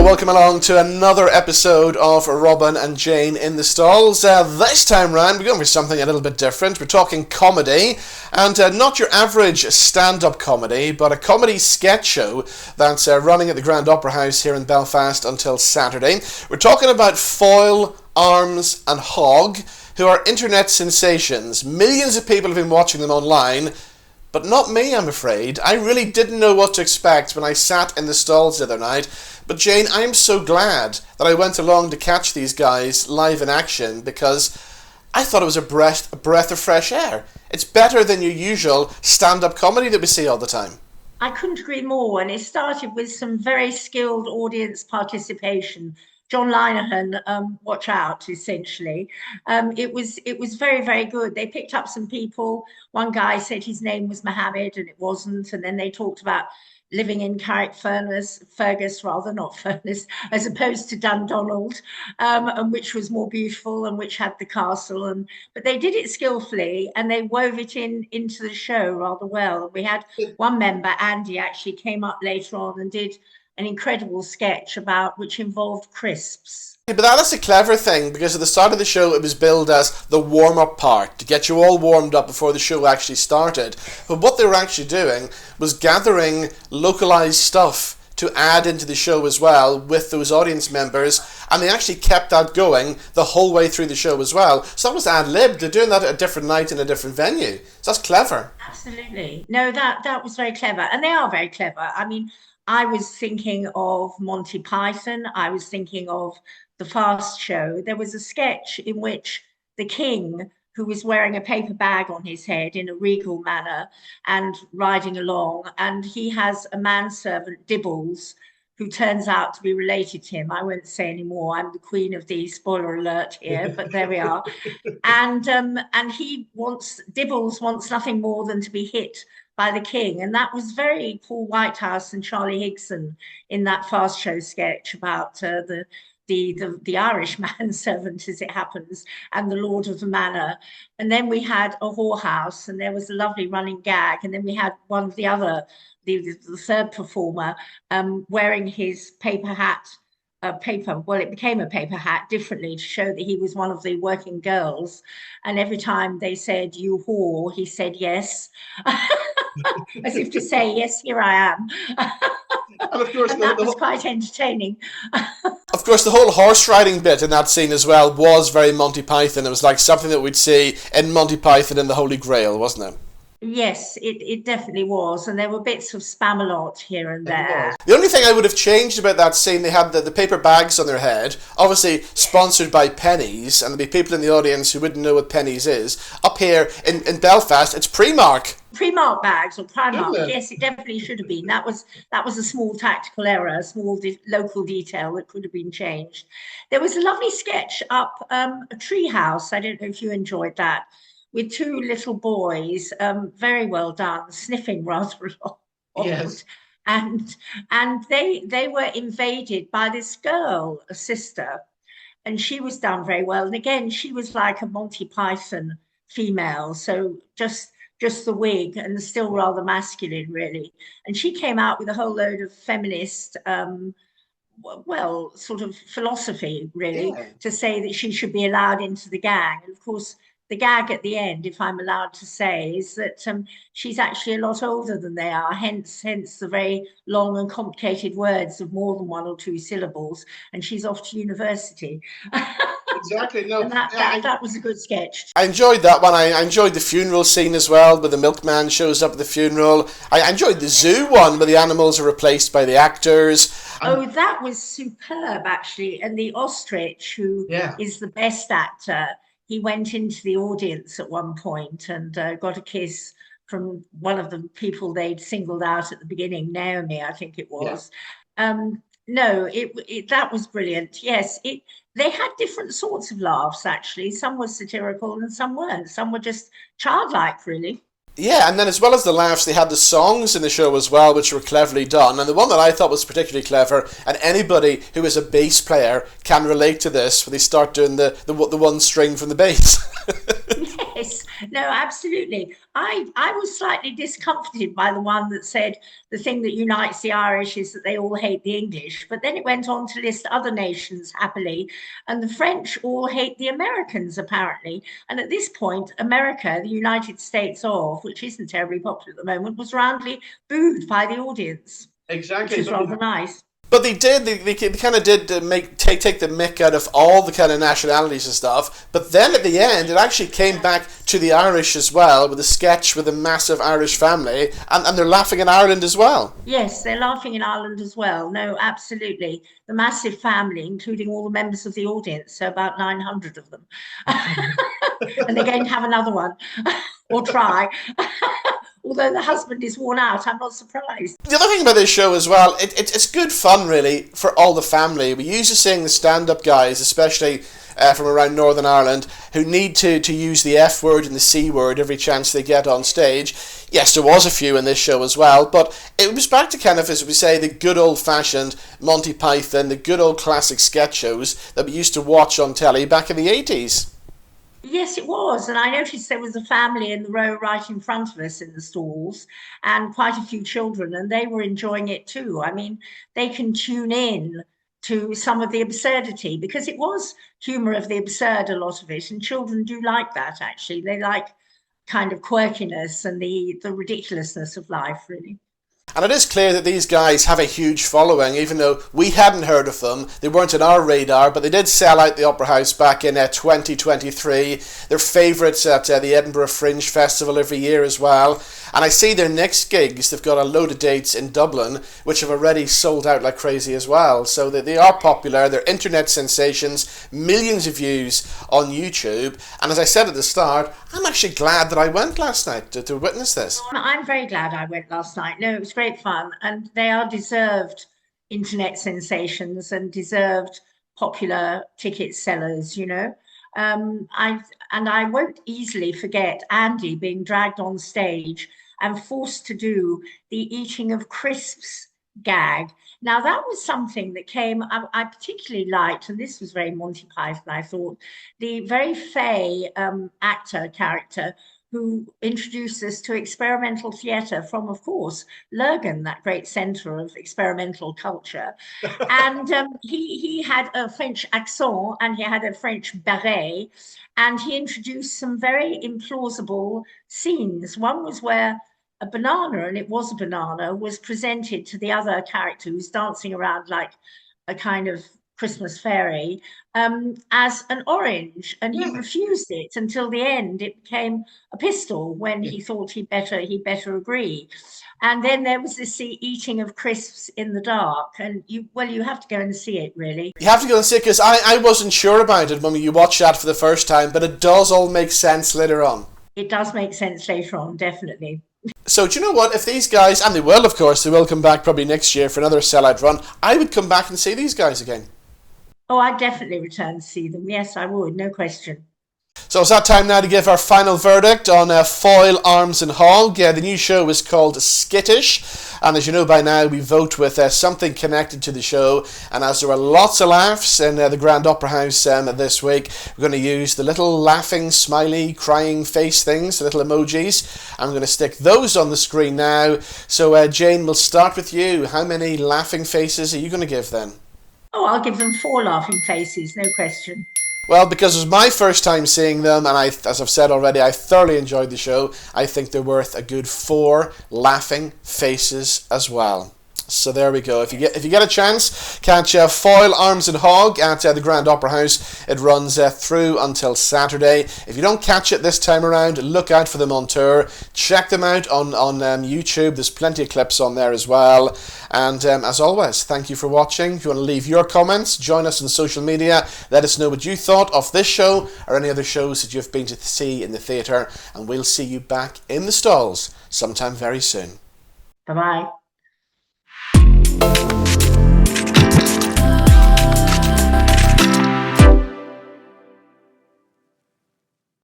welcome along to another episode of Robin and Jane in the Stalls. This time round we're going for something a little bit different. We're talking comedy, and not your average stand-up comedy, but a comedy sketch show that's running at the Grand Opera House here in Belfast until Saturday. We're talking about Foyle, Arms and Hogg, who are internet sensations. Millions of people have been watching them online, but not me, I'm afraid. I really didn't know what to expect when I sat in the stalls the other night. But Jane, I'm so glad that I went along to catch these guys live in action, because I thought it was a breath of fresh air. It's better than your usual stand-up comedy that we see all the time. I couldn't agree more, and it started with some very skilled audience participation. John Linehan, watch out, essentially. It was very, very good. They picked up some people. One guy said his name was Mohammed, and it wasn't. And then they talked about living in Fergus, rather, not Furness, as opposed to Dundonald, and which was more beautiful and which had the castle. But they did it skillfully, and they wove it into the show rather well. We had one member, Andy, actually came up later on and did an incredible sketch which involved crisps. Yeah, but that's a clever thing, because at the start of the show it was billed as the warm-up part, to get you all warmed up before the show actually started. But what they were actually doing was gathering localised stuff to add into the show as well with those audience members, and they actually kept that going the whole way through the show as well. So that was ad-libbed. They're doing that at a different night in a different venue. So that's clever. Absolutely. No, that was very clever, and they are very clever. I mean, I was thinking of Monty Python. I was thinking of The Fast Show. There was a sketch in which the king, who was wearing a paper bag on his head in a regal manner and riding along, and he has a manservant, Dibbles, who turns out to be related to him. I won't say any more. I'm the queen of the spoiler alert here, but there we are. And Dibbles wants nothing more than to be hit by the king, and that was very Paul Whitehouse and Charlie Higson in that Fast Show sketch about the Irish manservant, as it happens, and the lord of the manor. And then we had a whorehouse, and there was a lovely running gag, and then we had one of the third performer wearing his paper hat. It became a paper hat differently to show that he was one of the working girls. And every time they said, "You whore," he said, "Yes," as if to say, "Yes, here I am." And of course, that was quite entertaining. Of course, the whole horse riding bit in that scene as well was very Monty Python. It was like something that we'd see in Monty Python and the Holy Grail, wasn't it? Yes, it definitely was, and there were bits of Spamalot here and there. The only thing I would have changed about that scene, they had the paper bags on their head, obviously sponsored by Pennies, and there'll be people in the audience who wouldn't know what Pennies is. Up here in Belfast, it's Primark. Primark bags or Primark, yes, it definitely should have been. That was a small tactical error, a small local detail that could have been changed. There was a lovely sketch up a tree house. I don't know if you enjoyed that, with two little boys, very well done, sniffing rather a lot. Yes. And they were invaded by this girl, a sister, and she was done very well. And again, she was like a Monty Python female, so just the wig and still rather masculine, really. And she came out with a whole load of feminist sort of philosophy, really, to say that she should be allowed into the gang. And of course, the gag at the end, if I'm allowed to say, is that she's actually a lot older than they are, hence the very long and complicated words of more than one or two syllables, and she's off to university. Exactly. No, and that was a good sketch. I enjoyed that one. I enjoyed the funeral scene as well, where the milkman shows up at the funeral. I enjoyed the zoo one, where the animals are replaced by the actors. Oh, that was superb, actually. And the ostrich, who is the best actor, he went into the audience at one point and got a kiss from one of the people they'd singled out at the beginning, Naomi, I think it was. Yeah. That was brilliant. Yes, they had different sorts of laughs, actually. Some were satirical and some weren't. Some were just childlike, really. Yeah, and then as well as the laughs, they had the songs in the show as well, which were cleverly done. And the one that I thought was particularly clever, and anybody who is a bass player can relate to this, when they start doing the one string from the bass. Yes, No, absolutely. I was slightly discomforted by the one that said the thing that unites the Irish is that they all hate the English. But then it went on to list other nations happily, and the French all hate the Americans, apparently. And at this point, America, the United States of, which isn't terribly popular at the moment, was roundly booed by the audience, which Exactly. is rather nice. But they kind of did take the mick out of all the kind of nationalities and stuff. But then at the end, it actually came back to the Irish as well, with a sketch with a massive Irish family, and they're laughing in Ireland as well. Yes, they're laughing in Ireland as well. No, absolutely. The massive family, including all the members of the audience, so about 900 of them. And they're going to have another one or try. Although the husband is worn out, I'm not surprised. The other thing about this show as well, it's good fun really for all the family. We used to seeing the stand-up guys, especially from around Northern Ireland, who need to use the F word and the C word every chance they get on stage. Yes, there was a few in this show as well, but it was back to kind of, as we say, the good old-fashioned Monty Python, the good old classic sketch shows that we used to watch on telly back in the 80s. Yes, it was. And I noticed there was a family in the row right in front of us in the stalls and quite a few children, and they were enjoying it too. I mean, they can tune in to some of the absurdity because it was humor of the absurd, a lot of it. And children do like that, actually. They like kind of quirkiness and the ridiculousness of life, really. And it is clear that these guys have a huge following, even though we hadn't heard of them. They weren't on our radar, but they did sell out the Opera House back in 2023. They're favourites at the Edinburgh Fringe Festival every year as well. And I see their next gigs, they've got a load of dates in Dublin, which have already sold out like crazy as well. So they are popular, they're internet sensations, millions of views on YouTube. And as I said at the start, I'm actually glad that I went last night to witness this. I'm very glad I went last night. No, it was great fun, and they are deserved internet sensations and deserved popular ticket sellers. I won't easily forget Andy being dragged on stage and forced to do the eating of crisps gag. Now that was something that I particularly liked, and this was very Monty Python, I thought, the very fey actor character who introduced us to experimental theatre from, of course, Lurgan, that great centre of experimental culture. And he had a French accent and he had a French beret, and he introduced some very implausible scenes. One was where a banana, and it was a banana, was presented to the other character who's dancing around like a kind of Christmas fairy as an orange, and he refused it until the end. It became a pistol when he thought he'd better agree. And then there was this eating of crisps in the dark, and you have to go and see it, really. You have to go and see it, because I wasn't sure about it when you watch that for the first time, but it does all make sense later on. It does make sense later on, definitely. So do you know what, if these guys, and they will of course, they will come back probably next year for another sellout run, I would come back and see these guys again. Oh, I'd definitely return to see them. Yes, I would, no question. So it's that time now to give our final verdict on Foyle, Arms and Hog. The new show is called Skittish, and as you know by now, we vote with something connected to the show, and as there were lots of laughs in the Grand Opera House this week, we're going to use the little laughing, smiley, crying face things, the little emojis. I'm going to stick those on the screen now. So Jane, we'll start with you. How many laughing faces are you going to give then? Oh, I'll give them 4 laughing faces, no question. Well, because it was my first time seeing them, and as I've said already, I thoroughly enjoyed the show. I think they're worth a good 4 laughing faces as well. So there we go. If you get a chance, catch Foyle, Arms and Hog at the Grand Opera House. It runs through until Saturday. If you don't catch it this time around, look out for them on tour. Check them out on YouTube. There's plenty of clips on there as well. And as always, thank you for watching. If you want to leave your comments, join us on social media. Let us know what you thought of this show or any other shows that you've been to see in the theatre. And we'll see you back in the stalls sometime very soon. Bye-bye.